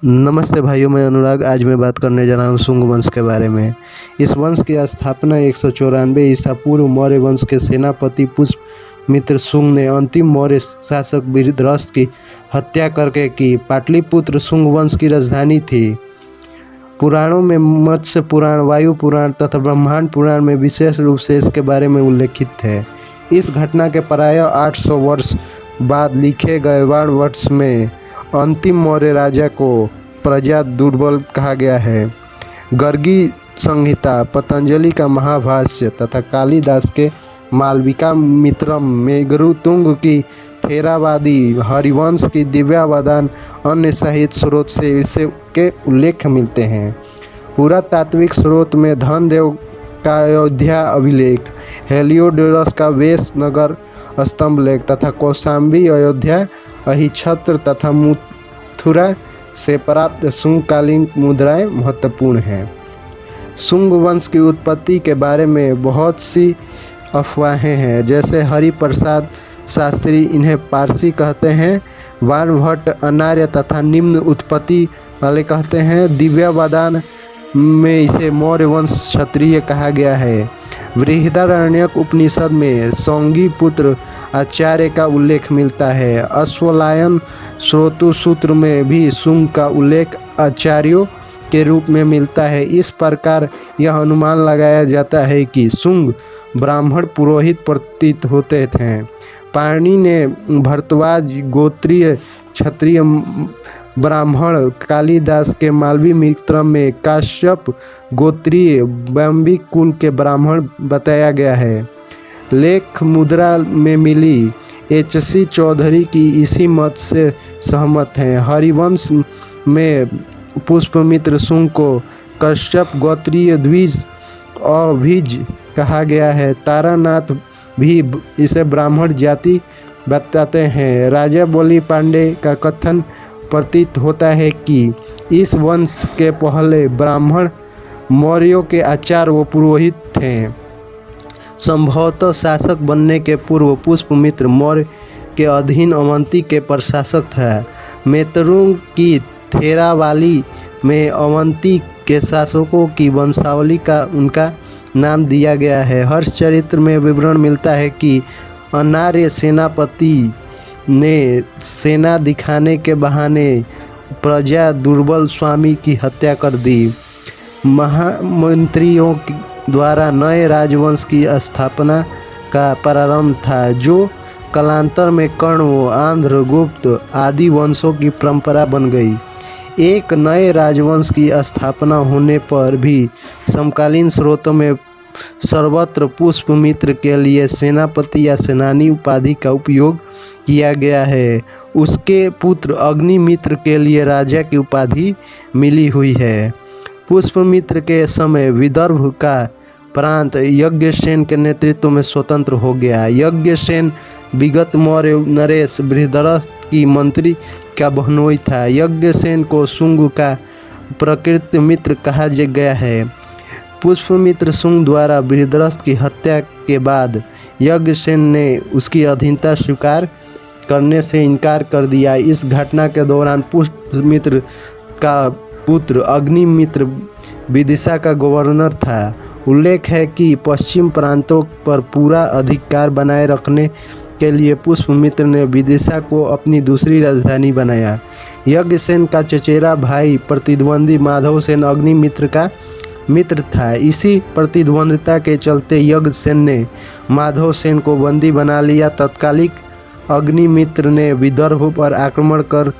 नमस्ते भाइयों, मैं अनुराग। आज मैं बात करने जा रहा हूँ शुंग वंश के बारे में। इस वंश की स्थापना 194 ईसा पूर्व मौर्य वंश के सेनापति पुष्यमित्र शुंग ने अंतिम मौर्य शासक बृहद्रथ की हत्या करके की। पाटलिपुत्र शुंग वंश की राजधानी थी। पुराणों में मत्स्य पुराण, वायु पुराण तथा ब्रह्मांड पुराण में विशेष रूप से इसके बारे में उल्लेखित है। इस घटना के प्रायः 800 वर्ष बाद लिखे गए वाणवट्स में अंतिम मौर्य राजा को प्रजा दुर्बल कहा गया है। गर्गी संहिता, पतंजलि का महाभाष्य तथा कालिदास के मालविका मित्रम, मेघदूतम की थेरावादी, हरिवंश की दिव्यावदान अन्य साहित्य स्रोत से इसे के उल्लेख मिलते हैं। पुरातात्विक स्रोत में धनदेव का अयोध्या अभिलेख, हेलियोडोरस का वेश नगर स्तंभ लेख तथा कौशाम्बी अयोध्या अहिछत्र तथा मथुरा से प्राप्त शुंगकालीन मुद्राएं महत्वपूर्ण हैं। शुंग वंश की उत्पत्ति के बारे में बहुत सी अफवाहें हैं, जैसे हरिप्रसाद शास्त्री इन्हें पारसी कहते हैं, वाणभट्ट अनार्य तथा निम्न उत्पत्ति वाले कहते हैं, दिव्यावदान में इसे मौर्य वंश क्षत्रिय कहा गया है। बृहदारण्यक उपनिषद में सौंगी पुत्र आचार्य का उल्लेख मिलता है। अश्वलायन श्रोतु सूत्र में भी शुंग का उल्लेख आचार्यों के रूप में मिलता है। इस प्रकार यह अनुमान लगाया जाता है कि शुंग ब्राह्मण पुरोहित प्रतीत होते थे। पाणिनि ने भरद्वाज गोत्रीय क्षत्रिय ब्राह्मण, कालिदास के मालवी मित्रम में काश्यप गोत्रीय वैम्बिक कुल के ब्राह्मण बताया गया है। लेख मुद्रा में मिली एच.सी. चौधरी की इसी मत से सहमत हैं। हरिवंश में पुष्यमित्र शुंग को कश्यप गोत्रीय द्विज अभिज कहा गया है। तारानाथ भी इसे ब्राह्मण जाति बताते हैं। राजा बोली पांडे का कथन प्रतीत होता है कि इस वंश के पहले ब्राह्मण मौर्यों के आचार्य व पुरोहित थे। संभवतः शासक बनने के पूर्व पुष्यमित्र मौर्य के अधीन अवंती के प्रशासक था। मेतरुंग की थेरावाली में अवंती के शासकों की वंशावली का उनका नाम दिया गया है। हर्षचरित्र में विवरण मिलता है कि अनार्य सेनापति ने सेना दिखाने के बहाने प्रजा दुर्बल स्वामी की हत्या कर दी। महामंत्रियों द्वारा नए राजवंश की स्थापना का प्रारंभ था, जो कालांतर में कण्व, आंध्र, गुप्त आदि वंशों की परंपरा बन गई। एक नए राजवंश की स्थापना होने पर भी समकालीन स्रोतों में सर्वत्र पुष्यमित्र के लिए सेनापति या सेनानी उपाधि का उपयोग किया गया है। उसके पुत्र अग्निमित्र के लिए राजा की उपाधि मिली हुई है। पुष्यमित्र के समय विदर्भ का प्रांत यज्ञसेन के नेतृत्व में स्वतंत्र हो गया। यज्ञसेन विगत मौर्य नरेश बृहद्रथ की मंत्री का बहनोई था। यज्ञसेन को शुंग का प्रकृत मित्र कहा गया है। पुष्यमित्र शुंग द्वारा बृहद्रथ की हत्या के बाद यज्ञसेन ने उसकी अधीनता स्वीकार करने से इनकार कर दिया। इस घटना के दौरान पुष्यमित्र का पुत्र अग्निमित्र विदिशा का गवर्नर था। उल्लेख है कि पश्चिम प्रांतों पर पूरा अधिकार बनाए रखने के लिए पुष्यमित्र ने विदिशा को अपनी दूसरी राजधानी बनाया। यज्ञसेन का चचेरा भाई प्रतिद्वंदी माधवसेन अग्निमित्र का मित्र था। इसी प्रतिद्वंदिता के चलते यज्ञसेन ने माधवसेन को बंदी बना लिया। तत्कालिक अग्निमित्र ने विदर्भ पर आक्रमण कर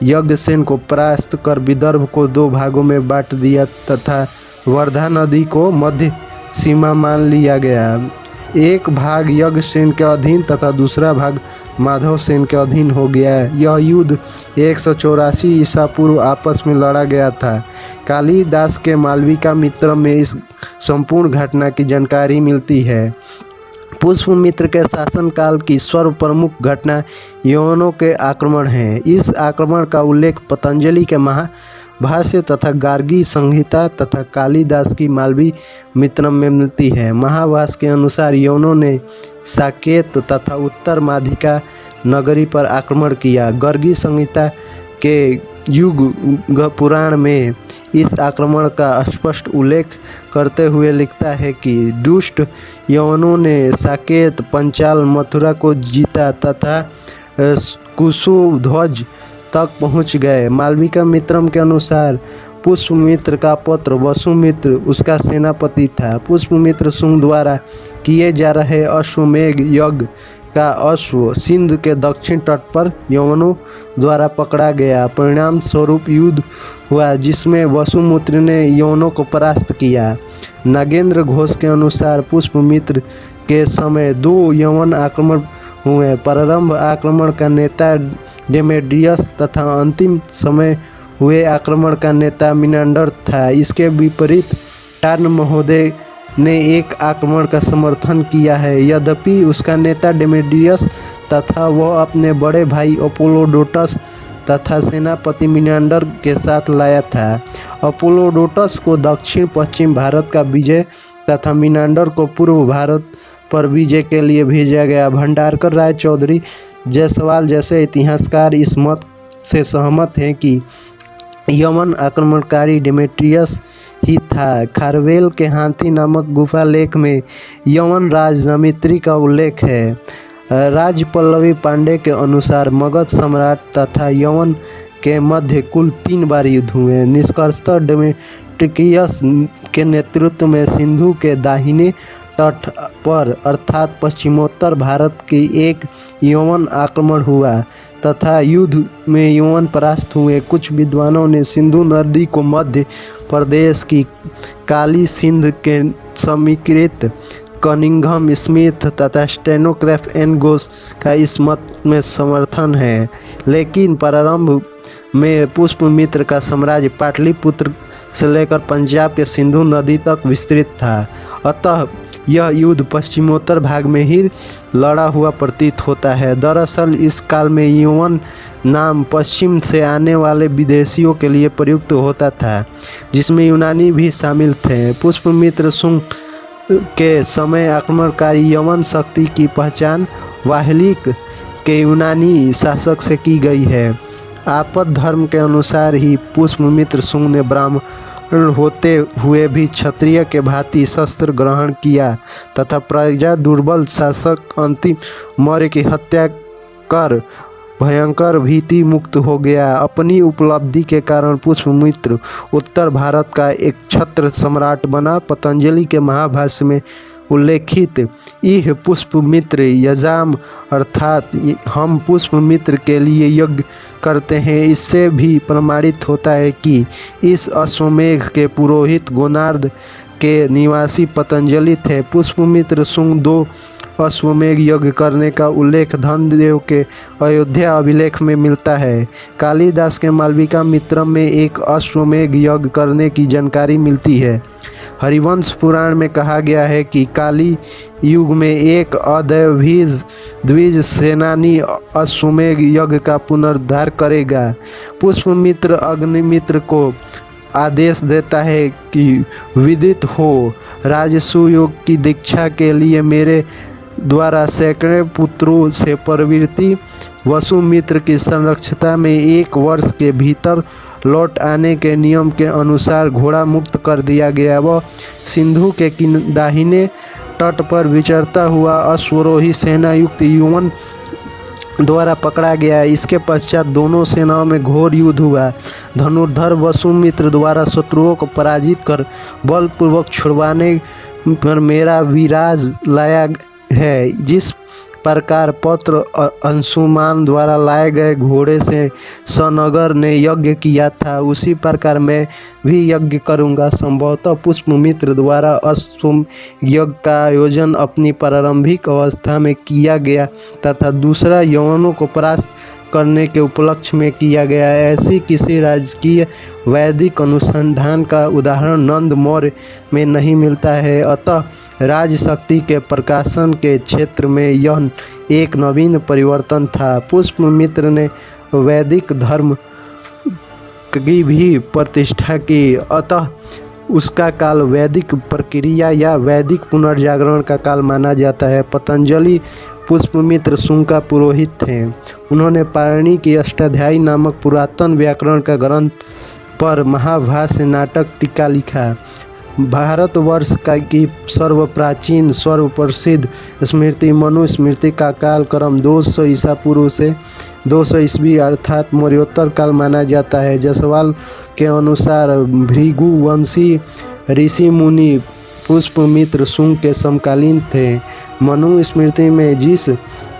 यज्ञसेन को परास्त कर विदर्भ को दो भागों में बांट दिया तथा वर्धा नदी को मध्य सीमा मान लिया गया। एक भाग यज्ञसेन के अधीन तथा दूसरा भाग माधवसेन के अधीन हो गया। यह युद्ध 184 ईसा पूर्व आपस में लड़ा गया था। कालिदास के मालविका मित्रम में इस संपूर्ण घटना की जानकारी मिलती है। पुष्यमित्र के शासनकाल की सर्व प्रमुख घटना यवनों के आक्रमण है। इस आक्रमण का उल्लेख पतंजलि के महाभाष्य तथा गार्गी संहिता तथा कालिदास की मालवी मित्रम में मिलती है। महाभाष्य के अनुसार यवनों ने साकेत तथा उत्तर माधिका नगरी पर आक्रमण किया। गर्गी संहिता के युग पुराण में इस आक्रमण का स्पष्ट उल्लेख करते हुए लिखता है कि दुष्ट यवनों ने साकेत, पंचाल, मथुरा को जीता तथा कुशध्वज तक पहुंच गए। मालविका मित्रम के अनुसार पुष्पमित्र का पुत्र वसुमित्र उसका सेनापति था। पुष्पमित्र शुंग द्वारा किए जा रहे अश्वमेघ यज्ञ का अश्व सिंध के दक्षिण तट पर यवनों द्वारा पकड़ा गया। परिणाम स्वरूप युद्ध हुआ जिसमें वसुमित्र ने यवनों को परास्त किया। नागेंद्र घोष के अनुसार पुष्पमित्र के समय 2 यवन आक्रमण हुए। प्रारंभ आक्रमण का नेता डेमेट्रियस तथा अंतिम समय हुए आक्रमण का नेता मिनांडर था। इसके विपरीत टार्न महोदय ने एक आक्रमण का समर्थन किया है, यद्यपि उसका नेता डेमेट्रियस तथा वह अपने बड़े भाई अपोलोडोटस तथा सेनापति मिनांडर के साथ लाया था। अपोलोडोटस को दक्षिण पश्चिम भारत का विजय तथा मिनांडर को पूर्व भारत पर विजय के लिए भेजा गया। भंडारकर राय चौधरी जायसवाल जैसे इतिहासकार इस मत से सहमत हैं कि यवन आक्रमणकारी डेमेट्रियस ही था। खारवेल के हाथी नामक गुफा लेख में यवन राज दमित्री का उल्लेख है। राज पल्लवी पांडे के अनुसार मगध सम्राट तथा यवन के मध्य कुल 3 बार युद्ध हुए। निष्कर्षतः डेमेट्रियस के नेतृत्व में सिंधु के दाहिने तट पर अर्थात पश्चिमोत्तर भारत की एक यवन आक्रमण हुआ तथा युद्ध में यवन परास्त हुए। कुछ विद्वानों ने सिंधु नदी को मध्य प्रदेश की काली सिंध के समीकृत कनिंघम स्मिथ तथा स्टेनोग्राफ एन घोष का इस मत में समर्थन है। लेकिन प्रारंभ में पुष्पमित्र का साम्राज्य पाटलिपुत्र से लेकर पंजाब के सिंधु नदी तक विस्तृत था, अतः यह युद्ध पश्चिमोत्तर भाग में ही लड़ा हुआ प्रतीत होता है। दरअसल इस काल में यवन नाम पश्चिम से आने वाले विदेशियों के लिए प्रयुक्त होता था, जिसमें यूनानी भी शामिल थे। पुष्पमित्र शुंग के समय आक्रमणकारी यवन शक्ति की पहचान वाहलिक के यूनानी शासक से की गई है। आपद धर्म के अनुसार ही पुष्पमित्र शुंग ने ब्राह्मण होते हुए भी क्षत्रिय के भांति शस्त्र ग्रहण किया तथा प्रजा दुर्बल शासक अंतिम मौर्य की हत्या कर भयंकर भीति मुक्त हो गया। अपनी उपलब्धि के कारण पुष्पमित्र उत्तर भारत का एक छत्र सम्राट बना। पतंजलि के महाभाष्य में उल्लेखित इह पुष्पमित्र यजाम अर्थात हम पुष्पमित्र के लिए यज्ञ करते हैं, इससे भी प्रमाणित होता है कि इस अश्वमेघ के पुरोहित गोनार्द के निवासी पतंजलि थे। पुष्पमित्र शुंग 2 अश्वमेघ यज्ञ करने का उल्लेख धनदेव के अयोध्या अभिलेख में मिलता है। कालिदास के मालविका मित्रम में एक अश्वमेघ यज्ञ करने की जानकारी मिलती है। हरिवंश पुराण में कहा गया है कि काली युग में एक अद्विज द्विज सेनानी अश्वमेघ यज्ञ का पुनरुद्धार करेगा। पुष्पमित्र अग्निमित्र को आदेश देता है कि विदित हो, राजसू योग की दीक्षा के लिए मेरे द्वारा सैकड़ों पुत्रों से प्रवृत्ति वसुमित्र की संरक्षता में 1 वर्ष के भीतर लौट आने के नियम के अनुसार घोड़ा मुक्त कर दिया गया। वह सिंधु के दाहिने तट पर विचरता हुआ अश्वरोही सेना युक्त यवन द्वारा पकड़ा गया। इसके पश्चात दोनों सेनाओं में घोर युद्ध हुआ। धनुर्धर वसुमित्र द्वारा शत्रुओं को पराजित कर बलपूर्वक छुड़वाने पर मेरा विराज लाया है। जिस प्रकार पत्र अंशुमान द्वारा लाए गए घोड़े से सनगर ने यज्ञ किया था, उसी प्रकार मैं भी यज्ञ करूंगा। संभवतः पुष्पमित्र द्वारा अश्वमेध यज्ञ का आयोजन अपनी प्रारंभिक अवस्था में किया गया तथा दूसरा यवनों को परास्त करने के उपलक्ष्य में किया गया। ऐसी किसी राजकीय वैदिक अनुसंधान का उदाहरण नंद मौर्य में नहीं मिलता है, अतः राजशक्ति के प्रकाशन के क्षेत्र में यह एक नवीन परिवर्तन था। पुष्पमित्र ने वैदिक धर्म की भी प्रतिष्ठा की, अतः उसका काल वैदिक प्रक्रिया या वैदिक पुनर्जागरण का काल माना जाता है। पतंजलि पुष्पमित्र शुंग का पुरोहित थे। उन्होंने पाणिनि की अष्टाध्यायी नामक पुरातन व्याकरण का ग्रंथ पर महाभाष्य नाटक टीका लिखा। भारतवर्ष की सर्वप्राचीन सर्वप्रसिद्ध स्मृति मनुस्मृति का काल क्रम 200 ईसा पूर्व से 200 ईस्वी अर्थात मौर्योत्तर काल माना जाता है। जायसवाल के अनुसार भृगुवंशी ऋषि मुनि पुष्पमित्र शुंग के समकालीन थे। मनुस्मृति में जिस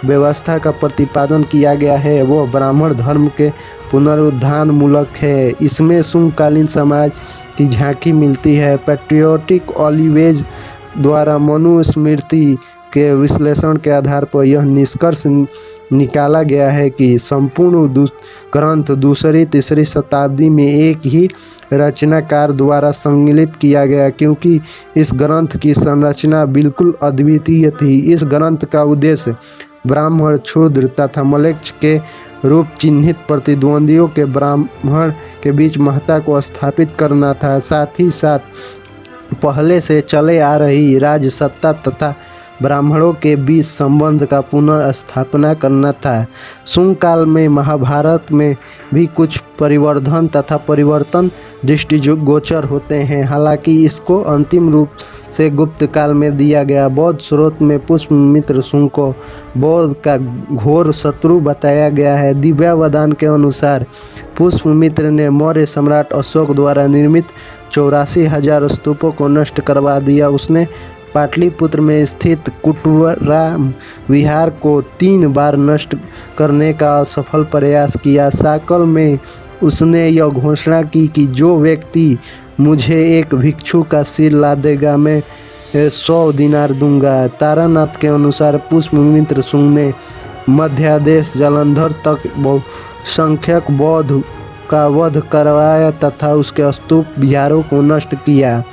व्यवस्था का प्रतिपादन किया गया है वह ब्राह्मण धर्म के पुनरुत्थान मूलक है। इसमें शुंगकालीन समाज की झांकी मिलती है। पैट्रियोटिक ऑलिवेज द्वारा मनुस्मृति के विश्लेषण के आधार पर यह निष्कर्ष निकाला गया है कि संपूर्ण ग्रंथ दूसरी तीसरी शताब्दी में एक ही रचनाकार द्वारा संकलित किया गया, क्योंकि इस ग्रंथ की संरचना बिल्कुल अद्वितीय थी। इस ग्रंथ का उद्देश्य ब्राह्मण, शूद्र तथा म्लेच्छ के रूप चिन्हित प्रतिद्वंदियों के ब्राह्मण के बीच महत्ता को स्थापित करना था। साथ ही साथ पहले से चले आ रही राजसत्ता तथा ब्राह्मणों के बीच संबंध का पुनर्स्थापना करना था। शुंग काल में महाभारत में भी कुछ परिवर्धन तथा परिवर्तन दृष्टिगोचर होते हैं। हालांकि इसको अंतिम रूप से गुप्त काल में दिया गया। बौद्ध स्रोत में पुष्पमित्र शुंग को बौद्ध का घोर शत्रु बताया गया है। दिव्यावदान के अनुसार पुष्पमित्र ने मौर्य सम्राट अशोक द्वारा निर्मित 84,000 स्तूपों को नष्ट करवा दिया। उसने पाटलिपुत्र में स्थित कुटवराम विहार को 3 बार नष्ट करने का असफल प्रयास किया। साकल में उसने यह घोषणा की कि जो व्यक्ति मुझे एक भिक्षु का सिर ला देगा मैं 100 दिनार दूंगा। तारानाथ के अनुसार पुष्पमित्र शुंग ने मध्यादेश जालंधर तक बहुसंख्यक बौद्ध का वध करवाया तथा उसके स्तूप विहारों को नष्ट किया।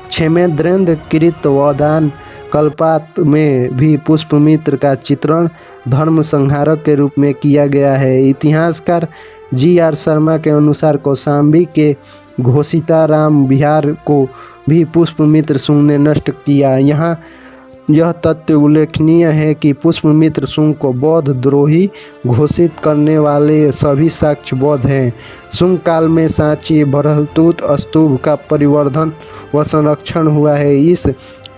क्षेमेंद्रेंद्र कृत वदान कल्पात में भी पुष्पमित्र का चित्रण धर्म संहारक के रूप में किया गया है। इतिहासकार जी.आर. शर्मा के अनुसार कौशाम्बी के घोषिताराम विहार को भी पुष्पमित्र शुंग ने नष्ट किया। यहाँ यह तथ्य उल्लेखनीय है कि पुष्पमित्र शुंग को बौद्ध द्रोही घोषित करने वाले सभी साक्ष्य बौद्ध हैं। शुंग काल में सांची बरहतूत स्तूप का परिवर्धन व संरक्षण हुआ है। इस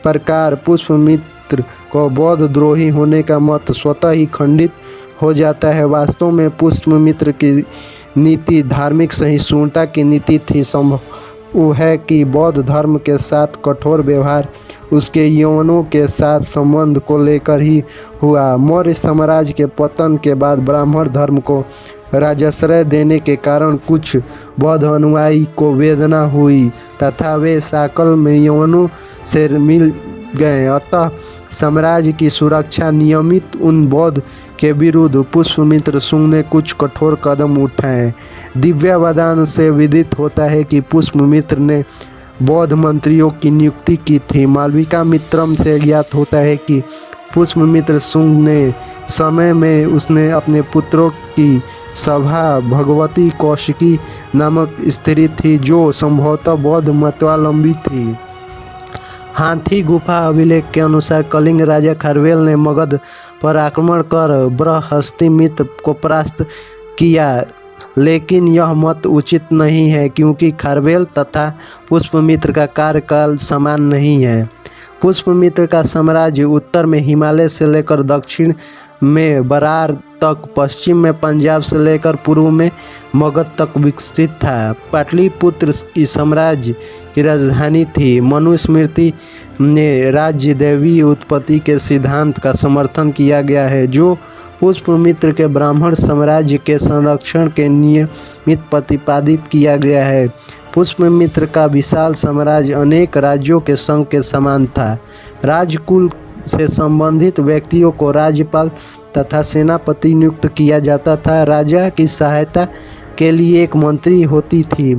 प्रकार पुष्पमित्र को बौद्ध द्रोही होने का मत स्वतः ही खंडित हो जाता है। वास्तव में पुष्पमित्र की नीति धार्मिक सहिष्णुता की नीति थी। संभव है कि बौद्ध धर्म के साथ कठोर व्यवहार उसके यवनों के साथ संबंध को लेकर ही हुआ। मौर्य साम्राज्य के पतन के बाद ब्राह्मण धर्म को राजाश्रय देने के कारण कुछ बौद्ध अनुयायी को वेदना हुई तथा वे साकल में यवनों से मिल गए। अतः साम्राज्य की सुरक्षा नियमित उन बौद्ध के विरुद्ध पुष्पमित्र शुंग ने कुछ कठोर कदम उठाए। दिव्यावदान से विदित होता है कि पुष्पमित्र ने बौद्ध मंत्रियों की नियुक्ति की थी। मालविका मित्रम से ज्ञात होता है कि पुष्पमित्र शुंग ने समय में उसने अपने पुत्रों की सभा भगवती कौशिकी नामक स्त्री थी जो संभवतः बौद्ध मतवालंबी थी। हाथी गुफा अभिलेख के अनुसार कलिंग राजा खारवेल ने मगध पर आक्रमण कर बृहस्पतिमित्र को परास्त किया, लेकिन यह मत उचित नहीं है क्योंकि खारवेल तथा पुष्पमित्र का कार्यकाल समान नहीं है। पुष्पमित्र का साम्राज्य उत्तर में हिमालय से लेकर दक्षिण में बरार तक, पश्चिम में पंजाब से लेकर पूर्व में मगध तक विकसित था। पाटलिपुत्र की साम्राज्य की राजधानी थी। मनुस्मृति ने राज्य दैवीय उत्पत्ति के सिद्धांत का समर्थन किया गया है जो पुष्पमित्र के ब्राह्मण साम्राज्य के संरक्षण के नियमित प्रतिपादित किया गया है। पुष्पमित्र का विशाल साम्राज्य अनेक राज्यों के संघ के समान था। राजकुल से संबंधित व्यक्तियों को राज्यपाल तथा सेनापति नियुक्त किया जाता था। राजा की सहायता के लिए एक मंत्री होती थी।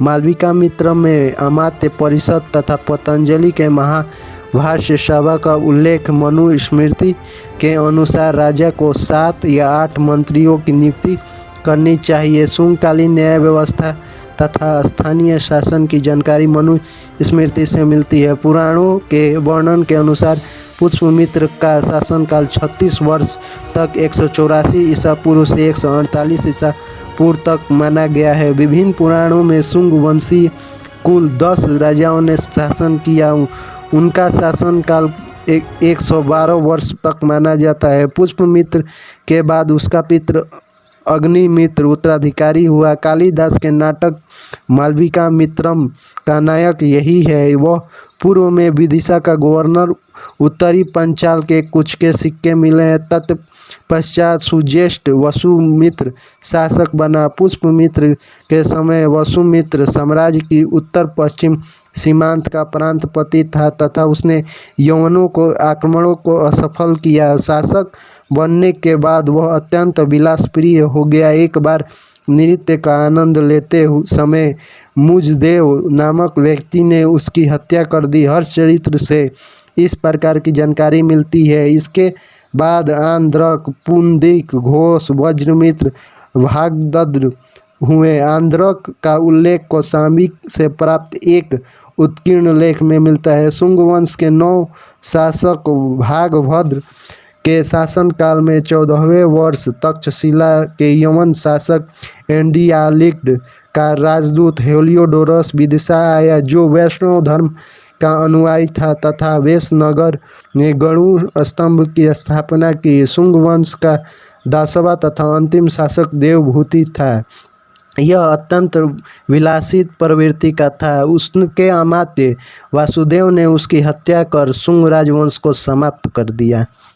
मालविका मित्र में अमात्य परिषद तथा पतंजलि के महाभाष्य सभा का उल्लेख मनुस्मृति के अनुसार राजा को 7 या 8 मंत्रियों की नियुक्ति करनी चाहिए। शुंगकालीन न्याय व्यवस्था तथा स्थानीय शासन की जानकारी मनुस्मृति से मिलती है। पुराणों के वर्णन के अनुसार पुष्यमित्र का शासनकाल 36 वर्ष तक 184 ईसा पूर्व से 148 ईसा पूर्व तक माना गया है। विभिन्न पुराणों में शुंग वंशी कुल 10 राजाओं ने शासन किया। उनका शासनकाल 112 वर्ष तक माना जाता है। पुष्यमित्र के बाद उसका पुत्र अग्निमित्र उत्तराधिकारी हुआ। कालिदास के नाटक मालविका मित्रम का नायक यही है। वह पूर्व में विदिशा का गवर्नर, उत्तरी पंचाल के कुछ के सिक्के मिले हैं। तत्पश्चात सुज्येष्ठ वसुमित्र शासक बना। पुष्यमित्र के समय वसुमित्र साम्राज्य की उत्तर पश्चिम सीमांत का प्रांतपति था तथा उसने यवनों को आक्रमणों को असफल किया। शासक बनने के बाद वह अत्यंत विलासप्रिय हो गया। एक बार नृत्य का आनंद लेते समय मुजदेव नामक व्यक्ति ने उसकी हत्या कर दी। हर्षचरित्र से इस प्रकार की जानकारी मिलती है। इसके बाद आंध्रक, पुंदिक, घोष, वज्रमित्र, भागदद्र हुए। आंध्रक का उल्लेख कौशाम्बी से प्राप्त एक उत्कीर्ण लेख में मिलता है। शुंग वंश के 9 शासक भागभद्र के शासनकाल में 14वें वर्ष तक्षशिला के यवन शासक एंडियालिक्ड का राजदूत हेलियोडोरस विदिशा आया, जो वैष्णव धर्म का अनुयायी था तथा वेशनगर में गरुड़ स्तंभ की स्थापना की। शुंग वंश का 10वां तथा अंतिम शासक देवभूति था। यह अत्यंत विलासित प्रवृत्ति का था। उसके अमात्य वासुदेव ने उसकी हत्या कर शुंग राजवंश को समाप्त कर दिया।